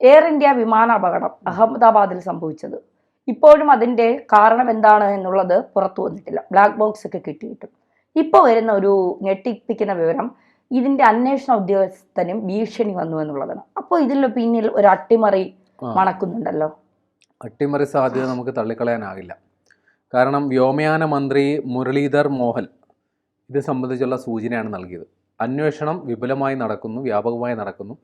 Air India വിമാന അപകടം അഹമ്മദാബാദിൽ സംഭവിച്ചത്. ഇപ്പോഴും അതിൻ്റെ കാരണം എന്താണ് എന്നുള്ളത് പുറത്തു വന്നിട്ടില്ല. ബ്ലാക്ക് ബോക്സ് ഒക്കെ കിട്ടിയിട്ടും ഇപ്പോൾ വരുന്ന ഒരു ഞെട്ടിപ്പിക്കുന്ന വിവരം, ഇതിൻ്റെ അന്വേഷണ ഉദ്യോഗസ്ഥനും ഭീഷണി വന്നു എന്നുള്ളതാണ്. അപ്പോൾ ഇതിൽ പിന്നിൽ ഒരു അട്ടിമറി മണക്കുന്നുണ്ടല്ലോ. അട്ടിമറി സാധ്യത നമുക്ക് തള്ളിക്കളയാനാകില്ല. കാരണം വ്യോമയാന മന്ത്രി മുരളീധർ മോഹൻ ഇത് സംബന്ധിച്ചുള്ള സൂചനയാണ് നൽകിയത്. അന്വേഷണം വിപുലമായി നടക്കുന്നു, വ്യാപകമായി നടക്കുന്നു.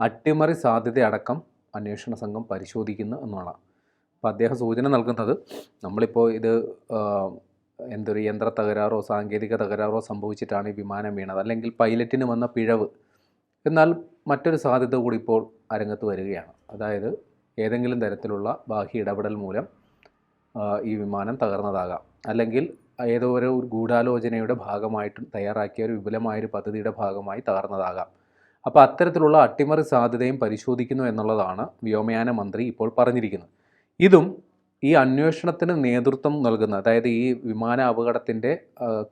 അട്ടിമറി സാധ്യതയടക്കം അന്വേഷണ സംഘം പരിശോധിക്കുന്നു എന്നാണ്. അപ്പോൾ അദ്ദേഹം സൂചന നൽകുന്നത്, നമ്മളിപ്പോൾ ഇത് എന്തൊരു യന്ത്ര തകരാറോ സാങ്കേതിക തകരാറോ സംഭവിച്ചിട്ടാണ് ഈ വിമാനം വീണത്, അല്ലെങ്കിൽ പൈലറ്റിന് വന്ന പിഴവ്. എന്നാൽ മറ്റൊരു സാധ്യത കൂടി ഇപ്പോൾ അരങ്ങത്ത് വരികയാണ്. അതായത് ഏതെങ്കിലും തരത്തിലുള്ള ബാഹ്യ ഇടപെടൽ മൂലം ഈ വിമാനം തകർന്നതാകാം, അല്ലെങ്കിൽ ഏതോ ഒരു ഗൂഢാലോചനയുടെ ഭാഗമായിട്ട് തയ്യാറാക്കിയ ഒരു വിപുലമായൊരു പദ്ധതിയുടെ ഭാഗമായി തകർന്നതാകാം. അപ്പോൾ അത്തരത്തിലുള്ള അട്ടിമറി സാധ്യതയും പരിശോധിക്കുന്നു എന്നുള്ളതാണ് വ്യോമയാന മന്ത്രി ഇപ്പോൾ പറഞ്ഞിരിക്കുന്നത്. ഇതും ഈ അന്വേഷണത്തിന് നേതൃത്വം നൽകുന്ന, അതായത് ഈ വിമാന അപകടത്തിൻ്റെ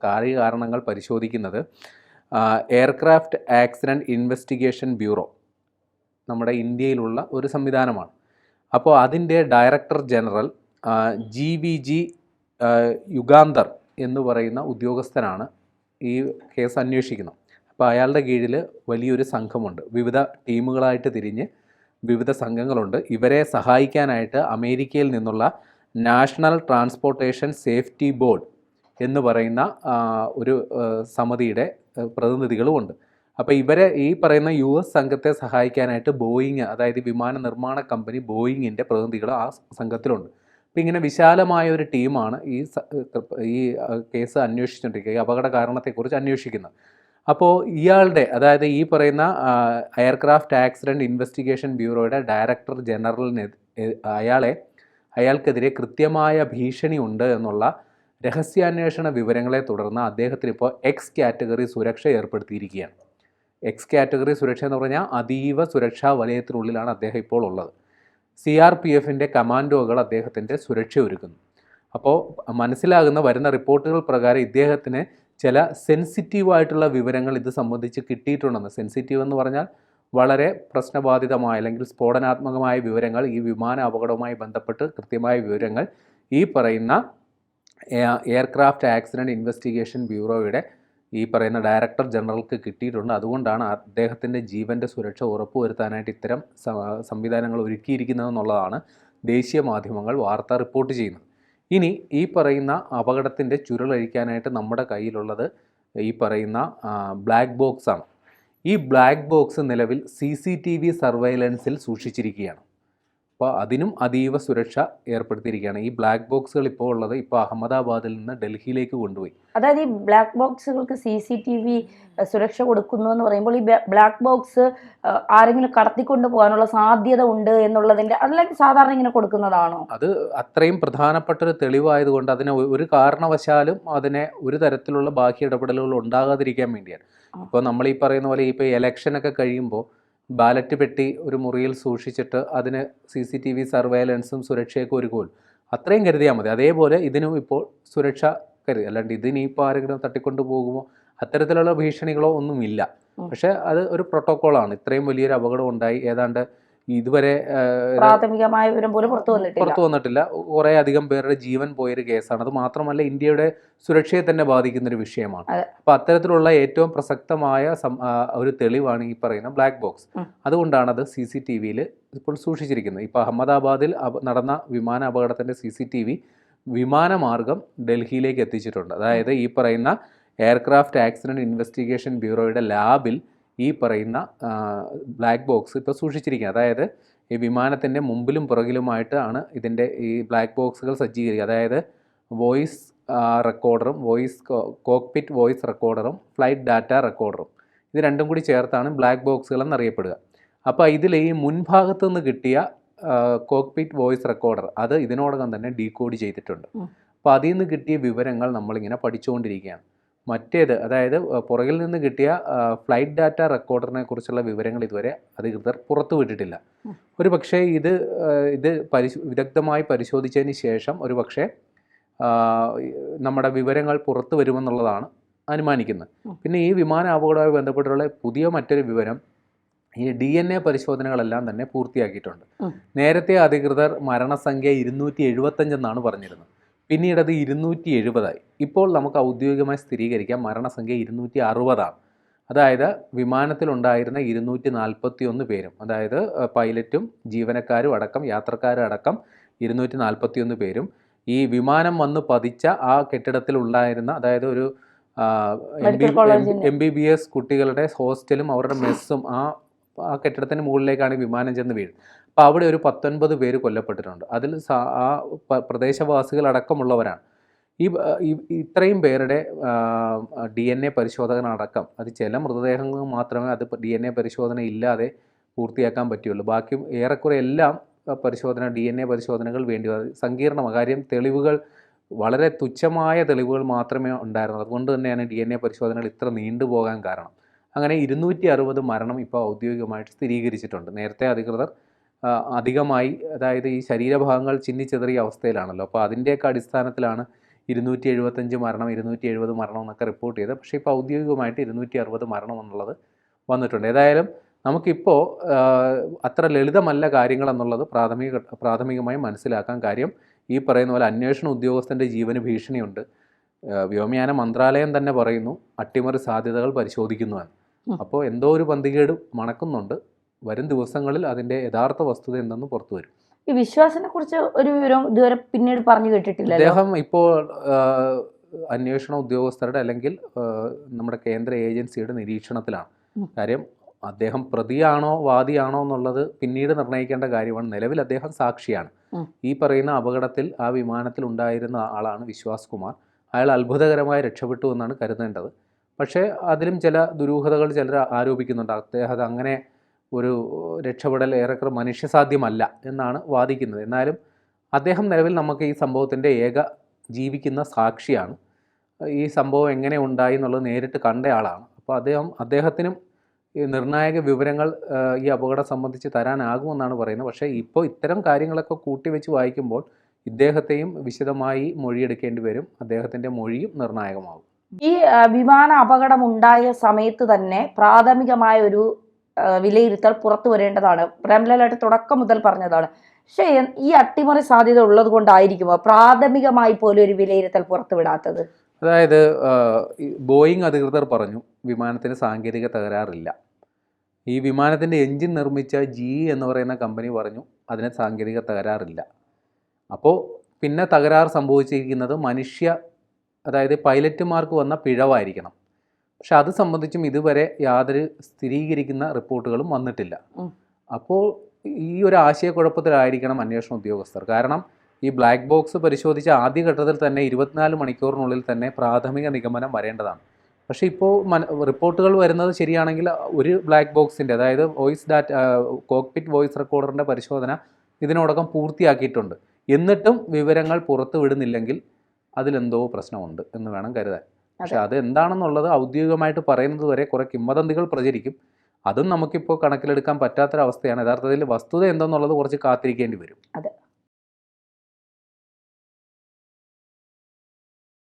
കാര്യകാരണങ്ങൾ പരിശോധിക്കുന്നത് എയർക്രാഫ്റ്റ് ആക്സിഡൻറ്റ് ഇൻവെസ്റ്റിഗേഷൻ ബ്യൂറോ, നമ്മുടെ ഇന്ത്യയിലുള്ള ഒരു സംവിധാനമാണ്. അപ്പോൾ അതിൻ്റെ ഡയറക്ടർ ജനറൽ GVG യുഗാന്തർ എന്ന് പറയുന്ന ഉദ്യോഗസ്ഥനാണ് ഈ കേസ് അന്വേഷിക്കുന്നത്. അപ്പോൾ അയാളുടെ കീഴിൽ വലിയൊരു സംഘമുണ്ട്. വിവിധ ടീമുകളായിട്ട് തിരിഞ്ഞ് വിവിധ സംഘങ്ങളുണ്ട്. ഇവരെ സഹായിക്കാനായിട്ട് അമേരിക്കയിൽ നിന്നുള്ള നാഷണൽ ട്രാൻസ്പോർട്ടേഷൻ സേഫ്റ്റി ബോർഡ് എന്ന് പറയുന്ന ഒരു സമിതിയുടെ പ്രതിനിധികളുമുണ്ട്. അപ്പോൾ ഇവരെ ഈ പറയുന്ന US സംഘത്തെ സഹായിക്കാനായിട്ട് ബോയിങ്, അതായത് വിമാന നിർമ്മാണ കമ്പനി ബോയിങ്ങിൻ്റെ പ്രതിനിധികൾ ആ സംഘത്തിലുണ്ട്. അപ്പോൾ ഇങ്ങനെ വിശാലമായ ഒരു ടീമാണ് ഈ കേസ് അന്വേഷിച്ചുകൊണ്ടിരിക്കുക, ഈ അപകട കാരണത്തെക്കുറിച്ച് അന്വേഷിക്കുന്നത്. അപ്പോൾ ഇയാളുടെ, അതായത് ഈ പറയുന്ന എയർക്രാഫ്റ്റ് ആക്സിഡൻറ്റ് ഇൻവെസ്റ്റിഗേഷൻ ബ്യൂറോയുടെ ഡയറക്ടർ ജനറലിന് അയാൾക്കെതിരെ കൃത്യമായ ഭീഷണി ഉണ്ട് എന്നുള്ള രഹസ്യാന്വേഷണ വിവരങ്ങളെ തുടർന്ന് അദ്ദേഹത്തിന് ഇപ്പോൾ എക്സ് കാറ്റഗറി സുരക്ഷ ഏർപ്പെടുത്തിയിരിക്കുകയാണ്. എക്സ് കാറ്റഗറി സുരക്ഷ എന്ന് പറഞ്ഞാൽ അതീവ സുരക്ഷാ വലയത്തിനുള്ളിലാണ് അദ്ദേഹം ഇപ്പോൾ ഉള്ളത്. CRPFൻ്റെ കമാൻഡോകൾ അദ്ദേഹത്തിൻ്റെ സുരക്ഷ ഒരുക്കുന്നു. അപ്പോൾ വരുന്ന റിപ്പോർട്ടുകൾ പ്രകാരം ഇദ്ദേഹത്തിന് ചില സെൻസിറ്റീവായിട്ടുള്ള വിവരങ്ങൾ ഇത് സംബന്ധിച്ച് കിട്ടിയിട്ടുണ്ടെന്ന്. സെൻസിറ്റീവ് എന്ന് പറഞ്ഞാൽ വളരെ പ്രശ്നബാധിതമായ അല്ലെങ്കിൽ സ്ഫോടനാത്മകമായ വിവരങ്ങൾ, ഈ വിമാന അപകടവുമായി ബന്ധപ്പെട്ട് കൃത്യമായ വിവരങ്ങൾ ഈ പറയുന്ന എയർക്രാഫ്റ്റ് ആക്സിഡൻറ്റ് ഇൻവെസ്റ്റിഗേഷൻ ബ്യൂറോയുടെ ഈ പറയുന്ന ഡയറക്ടർ ജനറൽക്ക് കിട്ടിയിട്ടുണ്ട്. അതുകൊണ്ടാണ് അദ്ദേഹത്തിൻ്റെ ജീവൻ്റെ സുരക്ഷ ഉറപ്പുവരുത്താനായിട്ട് ഇത്തരം സംവിധാനങ്ങൾ ഒരുക്കിയിരിക്കുന്നതെന്നുള്ളതാണ് ദേശീയ മാധ്യമങ്ങൾ വാർത്ത റിപ്പോർട്ട് ചെയ്യുന്നത്. ഇനി ഈ പറയുന്ന അപകടത്തിൻ്റെ ചുരുളഴിക്കാനായിട്ട് നമ്മുടെ കയ്യിലുള്ളത് ഈ പറയുന്ന ബ്ലാക്ക് ബോക്സാണ്. ഈ ബ്ലാക്ക് ബോക്സ് നിലവിൽ CCTV സർവൈലൻസിൽ സൂക്ഷിച്ചിരിക്കുകയാണ്. അപ്പോൾ അതിനും അതീവ സുരക്ഷ ഏർപ്പെടുത്തിയിരിക്കുകയാണ്. ഈ ബ്ലാക്ക് ബോക്സുകൾ ഇപ്പോൾ ഉള്ളത് അഹമ്മദാബാദിൽ നിന്ന് ഡൽഹിയിലേക്ക് കൊണ്ടുപോയി. അതായത് ഈ ബ്ലാക്ക് ബോക്സുകൾക്ക് CCTV സുരക്ഷ കൊടുക്കുന്നു എന്ന് പറയുമ്പോൾ ഈ ബ്ലാക്ക് ബോക്സ് ആരെങ്കിലും കടത്തിക്കൊണ്ട് പോകാനുള്ള സാധ്യത ഉണ്ട് എന്നുള്ളതിൻ്റെ, അല്ലെങ്കിൽ സാധാരണ ഇങ്ങനെ കൊടുക്കുന്നതാണോ? അത് അത്രയും പ്രധാനപ്പെട്ടൊരു തെളിവായതുകൊണ്ട് അതിനെ ഒരു കാരണവശാലും അതിനെ ഒരു തരത്തിലുള്ള ബാഹ്യ ഇടപെടലുകൾ ഉണ്ടാകാതിരിക്കാൻ വേണ്ടിയാണ്. ഇപ്പോൾ നമ്മൾ ഈ പറയുന്ന പോലെ ഇപ്പോൾ ഇലക്ഷനൊക്കെ കഴിയുമ്പോൾ ബാലറ്റ് പെട്ടി ഒരു മുറിയിൽ സൂക്ഷിച്ചിട്ട് അതിന് CCTV സർവൈലൻസും സുരക്ഷയൊക്കെ ഒരുക്കും, അത്രയും കരുതിയാൽ മതി. അതേപോലെ ഇതിനും ഇപ്പോൾ സുരക്ഷ കരുതി, അല്ലാണ്ട് ഇതിനിപ്പോൾ ആരെങ്കിലും തട്ടിക്കൊണ്ട് പോകുമോ അത്തരത്തിലുള്ള ഭീഷണികളോ ഒന്നുമില്ല. പക്ഷേ അത് ഒരു പ്രോട്ടോക്കോളാണ്. ഇത്രയും വലിയൊരു അപകടം ഉണ്ടായി, ഏതാണ്ട് ഇതുവരെ പ്രാഥമികമായ വിവരം പോലും പുറത്തു വന്നിട്ടില്ല. കുറേ അധികം പേരുടെ ജീവൻ പോയൊരു കേസാണ്. അത് മാത്രമല്ല ഇന്ത്യയുടെ സുരക്ഷയെ തന്നെ ബാധിക്കുന്നൊരു വിഷയമാണ്. അപ്പോൾ അത്തരത്തിലുള്ള ഏറ്റവും പ്രസക്തമായ ഒരു തെളിവാണ് ഈ പറയുന്ന ബ്ലാക്ക് ബോക്സ്. അതുകൊണ്ടാണ് അത് CCTVയിൽ ഇപ്പോൾ സൂക്ഷിച്ചിരിക്കുന്നത്. ഇപ്പോൾ അഹമ്മദാബാദിൽ നടന്ന വിമാന അപകടത്തിൻ്റെ CCTV വിമാനമാർഗം ഡൽഹിയിലേക്ക് എത്തിച്ചിട്ടുണ്ട്. അതായത് ഈ പറയുന്ന എയർക്രാഫ്റ്റ് ആക്സിഡൻറ്റ് ഇൻവെസ്റ്റിഗേഷൻ ബ്യൂറോയുടെ ലാബിൽ ഈ പറയുന്ന ബ്ലാക്ക് ബോക്സ് ഇപ്പോൾ സൂക്ഷിച്ചിരിക്കുക. അതായത് ഈ വിമാനത്തിൻ്റെ മുമ്പിലും പുറകിലുമായിട്ട് ആണ് ഇതിൻ്റെ ഈ ബ്ലാക്ക് ബോക്സുകൾ സജ്ജീകരിക്കുക. അതായത് വോയിസ് റെക്കോർഡറും കോക്പിറ്റ് വോയിസ് റെക്കോർഡറും ഫ്ലൈറ്റ് ഡാറ്റ റെക്കോർഡറും, ഇത് രണ്ടും കൂടി ചേർത്താണ് ബ്ലാക്ക് ബോക്സുകൾ എന്നറിയപ്പെടുക. അപ്പോൾ ഇതിൽ ഈ മുൻഭാഗത്തു നിന്ന് കിട്ടിയ കോക്പിറ്റ് വോയിസ് റെക്കോർഡർ അത് ഇതിനോടകം തന്നെ ഡീകോഡ് ചെയ്തിട്ടുണ്ട്. അപ്പോൾ അതിൽ നിന്ന് കിട്ടിയ വിവരങ്ങൾ നമ്മളിങ്ങനെ പഠിച്ചുകൊണ്ടിരിക്കുകയാണ്. മറ്റേത്, അതായത് പുറകിൽ നിന്ന് കിട്ടിയ ഫ്ലൈറ്റ് ഡാറ്റ റെക്കോർഡറിനെ കുറിച്ചുള്ള വിവരങ്ങൾ ഇതുവരെ അധികൃതർ പുറത്തുവിട്ടിട്ടില്ല. ഒരു പക്ഷേ ഇത് വിദഗ്ധമായി പരിശോധിച്ചതിന് ശേഷം ഒരു പക്ഷേ നമ്മുടെ വിവരങ്ങൾ പുറത്തു വരുമെന്നുള്ളതാണ് അനുമാനിക്കുന്നത്. പിന്നെ ഈ വിമാന അപകടവുമായി ബന്ധപ്പെട്ടുള്ള പുതിയ മറ്റൊരു വിവരം, ഈ DNA പരിശോധനകളെല്ലാം തന്നെ പൂർത്തിയാക്കിയിട്ടുണ്ട്. ഉം. നേരത്തെ അധികൃതർ മരണസംഖ്യ 275 എന്നാണ് പറഞ്ഞിരുന്നത്. പിന്നീട് അത് 270 ഇപ്പോൾ നമുക്ക് ഔദ്യോഗികമായി സ്ഥിരീകരിക്കാം മരണസംഖ്യ 260 അതായത് വിമാനത്തിലുണ്ടായിരുന്ന 241 പേരും, അതായത് പൈലറ്റും ജീവനക്കാരും അടക്കം യാത്രക്കാരും അടക്കം 241 പേരും ഈ വിമാനം വന്ന് പതിച്ച ആ കെട്ടിടത്തിലുണ്ടായിരുന്ന, അതായത് ഒരു മെഡിക്കൽ കോളേജിന്റെ MBBS കുട്ടികളുടെ ഹോസ്റ്റലും അവരുടെ മെസ്സും ആ കെട്ടിടത്തിന് മുകളിലേക്കാണ് ഈ വിമാനം ചെന്ന് വീഴുന്നത്. അപ്പോൾ അവിടെ ഒരു 19 പേര് കൊല്ലപ്പെട്ടിട്ടുണ്ട്. അതിൽ ആ പ്രദേശവാസികളടക്കമുള്ളവരാണ്. ഇത്രയും പേരുടെ DNA പരിശോധന അടക്കം, അത് ചില മൃതദേഹങ്ങൾ മാത്രമേ അത് DNA പരിശോധന ഇല്ലാതെ പൂർത്തിയാക്കാൻ പറ്റുള്ളൂ. ബാക്കി ഏറെക്കുറെ എല്ലാം DNA പരിശോധനകൾ വേണ്ടി വരും. സങ്കീർണമായ കാര്യം, തെളിവുകൾ വളരെ തുച്ഛമായ തെളിവുകൾ മാത്രമേ ഉണ്ടായിരുന്നുള്ളൂ. അതുകൊണ്ട് തന്നെയാണ് DNA പരിശോധനകൾ ഇത്ര നീണ്ടുപോകാൻ കാരണം. അങ്ങനെ 260 മരണം ഇപ്പോൾ ഔദ്യോഗികമായിട്ട് സ്ഥിരീകരിച്ചിട്ടുണ്ട്. നേരത്തെ അധികൃതർ അധികമായി, അതായത് ഈ ശരീരഭാഗങ്ങൾ ചിന്നിച്ചെതറിയ അവസ്ഥയിലാണല്ലോ, അപ്പോൾ അതിൻ്റെയൊക്കെ അടിസ്ഥാനത്തിലാണ് 275 മരണം 270 മരണം എന്നൊക്കെ റിപ്പോർട്ട് ചെയ്തത്. പക്ഷേ ഇപ്പോൾ ഔദ്യോഗികമായിട്ട് 260 മരണം എന്നുള്ളത് വന്നിട്ടുണ്ട്. ഏതായാലും നമുക്കിപ്പോൾ അത്ര ലളിതമല്ല കാര്യങ്ങളെന്നുള്ളത് പ്രാഥമികമായി മനസ്സിലാക്കാൻ. കാര്യം ഈ പറയുന്ന പോലെ അന്വേഷണ ഉദ്യോഗസ്ഥൻ്റെ ജീവന് ഭീഷണിയുണ്ട്. വ്യോമയാന മന്ത്രാലയം തന്നെ പറയുന്നു അട്ടിമറി സാധ്യതകൾ പരിശോധിക്കുന്നുവെന്ന്. അപ്പോൾ എന്തോ ഒരു പന്തികേട് മണക്കുന്നുണ്ട്. വരും ദിവസങ്ങളിൽ അതിൻ്റെ യഥാർത്ഥ വസ്തുത എന്തെന്ന് പുറത്തു വരും. ഈ വിശ്വാസിനെ കുറിച്ച് ഒരു വിവരം ഇതുവരെ പിന്നീട് പറഞ്ഞു കേട്ടിട്ടില്ല. അദ്ദേഹം ഇപ്പോൾ അന്വേഷണ ഉദ്യോഗസ്ഥരുടെ അല്ലെങ്കിൽ നമ്മുടെ കേന്ദ്ര ഏജൻസിയുടെ നിരീക്ഷണത്തിലാണ്. കാര്യം അദ്ദേഹം പ്രതിയാണോ വാദിയാണോ എന്നുള്ളത് പിന്നീട് നിർണ്ണയിക്കേണ്ട കാര്യമാണ്. നിലവിൽ അദ്ദേഹം സാക്ഷിയാണ്. ഈ പറയുന്ന അപകടത്തിൽ ആ വിമാനത്തിൽ ഉണ്ടായിരുന്ന ആളാണ് വിശ്വാസ് കുമാർ. അയാൾ അത്ഭുതകരമായി രക്ഷപ്പെട്ടു എന്നാണ് കരുതേണ്ടത്. പക്ഷേ അതിലും ചില ദുരൂഹതകൾ ചിലർ ആരോപിക്കുന്നുണ്ട്. അദ്ദേഹം അങ്ങനെ ഒരു രക്ഷപ്പെടൽ ഏറെക്കുറെ മനുഷ്യസാധ്യമല്ല എന്നാണ് വാദിക്കുന്നത്. എന്നാലും അദ്ദേഹം നിലവിൽ നമുക്ക് ഈ സംഭവത്തിൻ്റെ ഏക ജീവിക്കുന്ന സാക്ഷിയാണ്. ഈ സംഭവം എങ്ങനെ ഉണ്ടായി എന്നുള്ളത് നേരിട്ട് കണ്ട ആളാണ്. അപ്പോൾ അദ്ദേഹത്തിനും ഈ നിർണായക വിവരങ്ങൾ ഈ അപകടം സംബന്ധിച്ച് തരാനാകുമെന്നാണ് പറയുന്നത്. പക്ഷേ ഇപ്പോൾ ഇത്തരം കാര്യങ്ങളൊക്കെ കൂട്ടിവെച്ച് വായിക്കുമ്പോൾ ഇദ്ദേഹത്തെയും വിശദമായി മൊഴിയെടുക്കേണ്ടി വരും. അദ്ദേഹത്തിൻ്റെ മൊഴിയും നിർണായകമാകും. ഈ വിമാന അപകടം ഉണ്ടായ സമയത്ത് തന്നെ പ്രാഥമികമായ ഒരു വിലയിരുത്തൽ പുറത്തു വരേണ്ടതാണ്. പ്രേംലാലായിട്ട് തുടക്കം മുതൽ പറഞ്ഞതാണ്. പക്ഷേ ഈ അട്ടിമറി സാധ്യത ഉള്ളത് കൊണ്ടായിരിക്കുമോ പ്രാഥമികമായി പോലും ഒരു വിലയിരുത്തൽ പുറത്തുവിടാത്തത്? അതായത് ബോയിങ് അധികൃതർ പറഞ്ഞു വിമാനത്തിന് സാങ്കേതിക തകരാറില്ല. ഈ വിമാനത്തിൻ്റെ എൻജിൻ നിർമ്മിച്ച GE എന്ന് പറയുന്ന കമ്പനി പറഞ്ഞു അതിന് സാങ്കേതിക തകരാറില്ല. അപ്പോൾ പിന്നെ തകരാർ സംഭവിച്ചിരിക്കുന്നത് അതായത് പൈലറ്റുമാർക്ക് വന്ന പിഴവായിരിക്കണം. പക്ഷെ അത് സംബന്ധിച്ചും ഇതുവരെ യാതൊരു സ്ഥിരീകരിക്കുന്ന റിപ്പോർട്ടുകളും വന്നിട്ടില്ല. അപ്പോൾ ഈ ഒരു ആശയക്കുഴപ്പത്തിലായിരിക്കണം അന്വേഷണ ഉദ്യോഗസ്ഥർ. കാരണം ഈ ബ്ലാക്ക് ബോക്സ് പരിശോധിച്ച ആദ്യഘട്ടത്തിൽ തന്നെ 24 മണിക്കൂറിനുള്ളിൽ തന്നെ പ്രാഥമിക നിഗമനം വരേണ്ടതാണ്. പക്ഷേ ഇപ്പോൾ റിപ്പോർട്ടുകൾ വരുന്നത് ശരിയാണെങ്കിൽ ഒരു ബ്ലാക്ക് ബോക്സിൻ്റെ, അതായത് കോക്പിറ്റ് വോയിസ് റെക്കോർഡറിൻ്റെ പരിശോധന ഇതിനോടകം പൂർത്തിയാക്കിയിട്ടുണ്ട്. എന്നിട്ടും വിവരങ്ങൾ പുറത്തു വിടുന്നില്ലെങ്കിൽ അതിലെന്തോ പ്രശ്നമുണ്ട് എന്ന് വേണം കരുതാൻ. പക്ഷെ അത് എന്താണെന്നുള്ളത് ഔദ്യോഗികമായിട്ട് പറയുന്നത് വരെ കുറേ കിംവദന്തികൾ പ്രചരിക്കും. അതും നമുക്കിപ്പോൾ കണക്കിലെടുക്കാൻ പറ്റാത്തൊരവസ്ഥയാണ്. യഥാർത്ഥത്തിൽ വസ്തുത എന്തെന്നുള്ളത് കുറച്ച് കാത്തിരിക്കേണ്ടി വരും. അതെ.